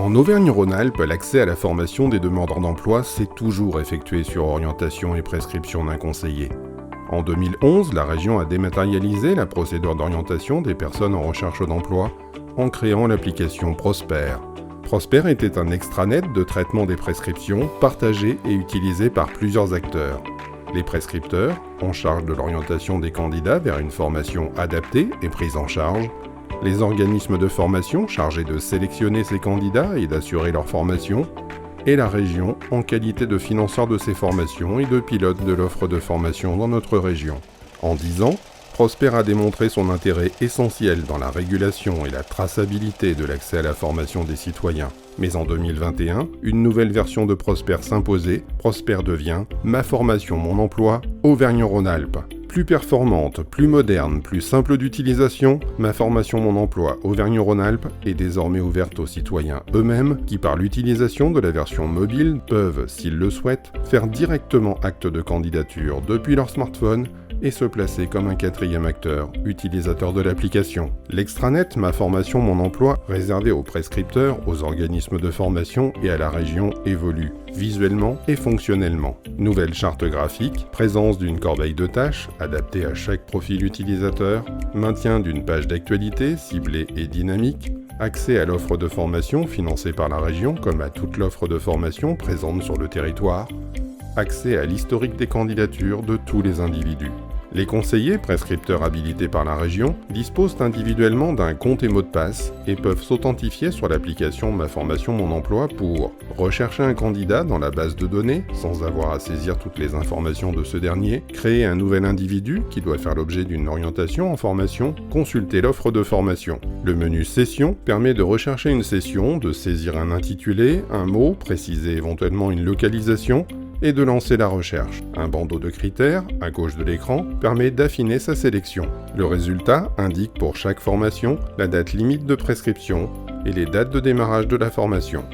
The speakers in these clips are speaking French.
En Auvergne-Rhône-Alpes, l'accès à la formation des demandeurs d'emploi s'est toujours effectué sur orientation et prescription d'un conseiller. En 2011, la région a dématérialisé la procédure d'orientation des personnes en recherche d'emploi en créant l'application Prosper. Prosper était un extranet de traitement des prescriptions partagé et utilisé par plusieurs acteurs. Les prescripteurs, en charge de l'orientation des candidats vers une formation adaptée et prise en charge, les organismes de formation chargés de sélectionner ces candidats et d'assurer leur formation, et la région en qualité de financeur de ces formations et de pilote de l'offre de formation dans notre région. En 10 ans, Prosper a démontré son intérêt essentiel dans la régulation et la traçabilité de l'accès à la formation des citoyens. Mais en 2021, une nouvelle version de Prosper s'imposait. Prosper devient « Ma formation, mon emploi, Auvergne-Rhône-Alpes ». Plus performante, plus moderne, plus simple d'utilisation, Ma formation, mon emploi, Auvergne-Rhône-Alpes est désormais ouverte aux citoyens eux-mêmes qui, par l'utilisation de la version mobile, peuvent, s'ils le souhaitent, faire directement acte de candidature depuis leur smartphone et se placer comme un quatrième acteur, utilisateur de l'application. L'extranet Ma formation, mon emploi, réservé aux prescripteurs, aux organismes de formation et à la région, évolue, visuellement et fonctionnellement. Nouvelle charte graphique, présence d'une corbeille de tâches, adaptée à chaque profil utilisateur, maintien d'une page d'actualité ciblée et dynamique, accès à l'offre de formation financée par la région comme à toute l'offre de formation présente sur le territoire, accès à l'historique des candidatures de tous les individus. Les conseillers prescripteurs habilités par la région disposent individuellement d'un compte et mot de passe et peuvent s'authentifier sur l'application Ma formation, mon emploi pour rechercher un candidat dans la base de données sans avoir à saisir toutes les informations de ce dernier, créer un nouvel individu qui doit faire l'objet d'une orientation en formation, consulter l'offre de formation. Le menu Session permet de rechercher une session, de saisir un intitulé, un mot, préciser éventuellement une localisation, et de lancer la recherche. Un bandeau de critères, à gauche de l'écran, permet d'affiner sa sélection. Le résultat indique pour chaque formation la date limite de prescription et les dates de démarrage de la formation.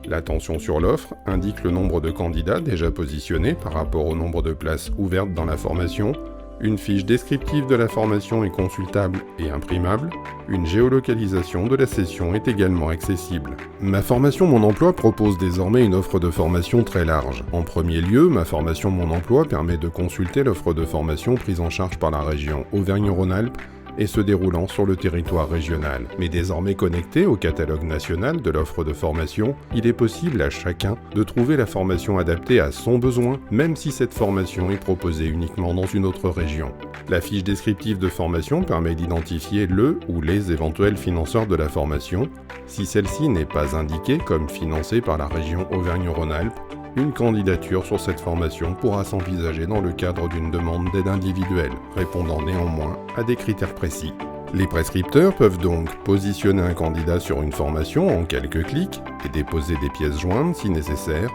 L'attention sur l'offre indique le nombre de candidats déjà positionnés par rapport au nombre de places ouvertes dans la formation. Une fiche descriptive de la formation est consultable et imprimable. Une géolocalisation de la session est également accessible. Ma formation, mon emploi propose désormais une offre de formation très large. En premier lieu, Ma formation, mon emploi permet de consulter l'offre de formation prise en charge par la région Auvergne-Rhône-Alpes et se déroulant sur le territoire régional. Mais désormais connecté au catalogue national de l'offre de formation, il est possible à chacun de trouver la formation adaptée à son besoin, même si cette formation est proposée uniquement dans une autre région. La fiche descriptive de formation permet d'identifier le ou les éventuels financeurs de la formation. Si celle-ci n'est pas indiquée comme financée par la région Auvergne-Rhône-Alpes, une candidature sur cette formation pourra s'envisager dans le cadre d'une demande d'aide individuelle, répondant néanmoins à des critères précis. Les prescripteurs peuvent donc positionner un candidat sur une formation en quelques clics et déposer des pièces jointes si nécessaire,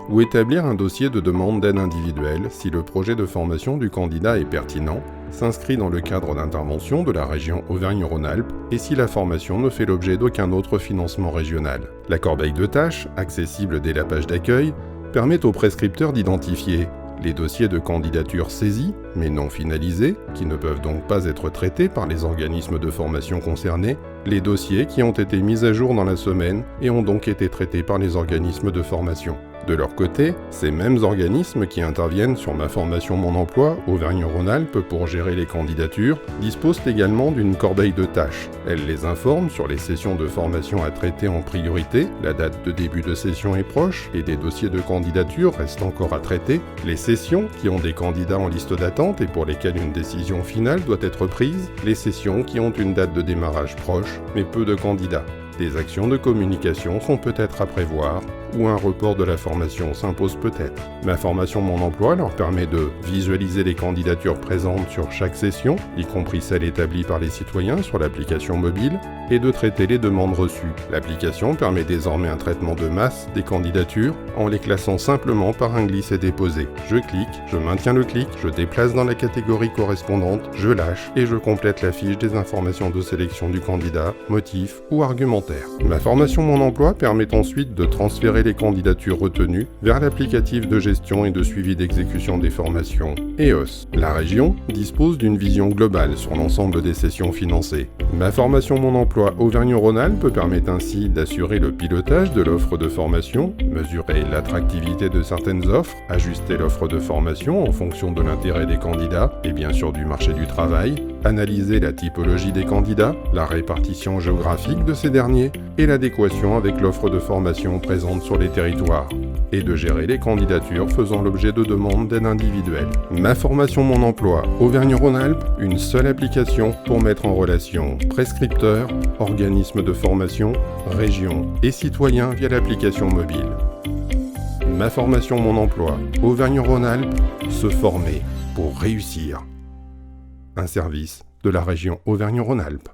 ou établir un dossier de demande d'aide individuelle si le projet de formation du candidat est pertinent, s'inscrit dans le cadre d'intervention de la région Auvergne-Rhône-Alpes et si la formation ne fait l'objet d'aucun autre financement régional. La corbeille de tâches, accessible dès la page d'accueil, permet aux prescripteurs d'identifier les dossiers de candidature saisis, mais non finalisés, qui ne peuvent donc pas être traités par les organismes de formation concernés, les dossiers qui ont été mis à jour dans la semaine et ont donc été traités par les organismes de formation. De leur côté, ces mêmes organismes qui interviennent sur Ma formation, mon emploi, Auvergne-Rhône-Alpes pour gérer les candidatures, disposent également d'une corbeille de tâches. Elle les informe sur les sessions de formation à traiter en priorité, la date de début de session est proche et des dossiers de candidature restent encore à traiter, les sessions qui ont des candidats en liste d'attente et pour lesquelles une décision finale doit être prise, les sessions qui ont une date de démarrage proche mais peu de candidats. Des actions de communication sont peut-être à prévoir ou un report de la formation s'impose peut-être. Ma formation, mon emploi leur permet de visualiser les candidatures présentes sur chaque session, y compris celles établies par les citoyens sur l'application mobile, et de traiter les demandes reçues. L'application permet désormais un traitement de masse des candidatures en les classant simplement par un glisser-déposer. Je clique, je maintiens le clic, je déplace dans la catégorie correspondante, je lâche et je complète la fiche des informations de sélection du candidat, motifs ou argumentaires. Ma formation, mon emploi permet ensuite de transférer gérer les candidatures retenues vers l'applicatif de gestion et de suivi d'exécution des formations, EOS. La région dispose d'une vision globale sur l'ensemble des sessions financées. Ma formation Mon Emploi Auvergne-Rhône-Alpes permet ainsi d'assurer le pilotage de l'offre de formation, mesurer l'attractivité de certaines offres, ajuster l'offre de formation en fonction de l'intérêt des candidats et bien sûr du marché du travail, analyser la typologie des candidats, la répartition géographique de ces derniers et l'adéquation avec l'offre de formation présente sur les territoires, et de gérer les candidatures faisant l'objet de demandes d'aide individuelle. Ma formation Mon Emploi Auvergne-Rhône-Alpes, une seule application pour mettre en relation prescripteurs, organismes de formation, régions et citoyens via l'application mobile. Ma formation Mon Emploi Auvergne-Rhône-Alpes, se former pour réussir. Un service de la région Auvergne-Rhône-Alpes.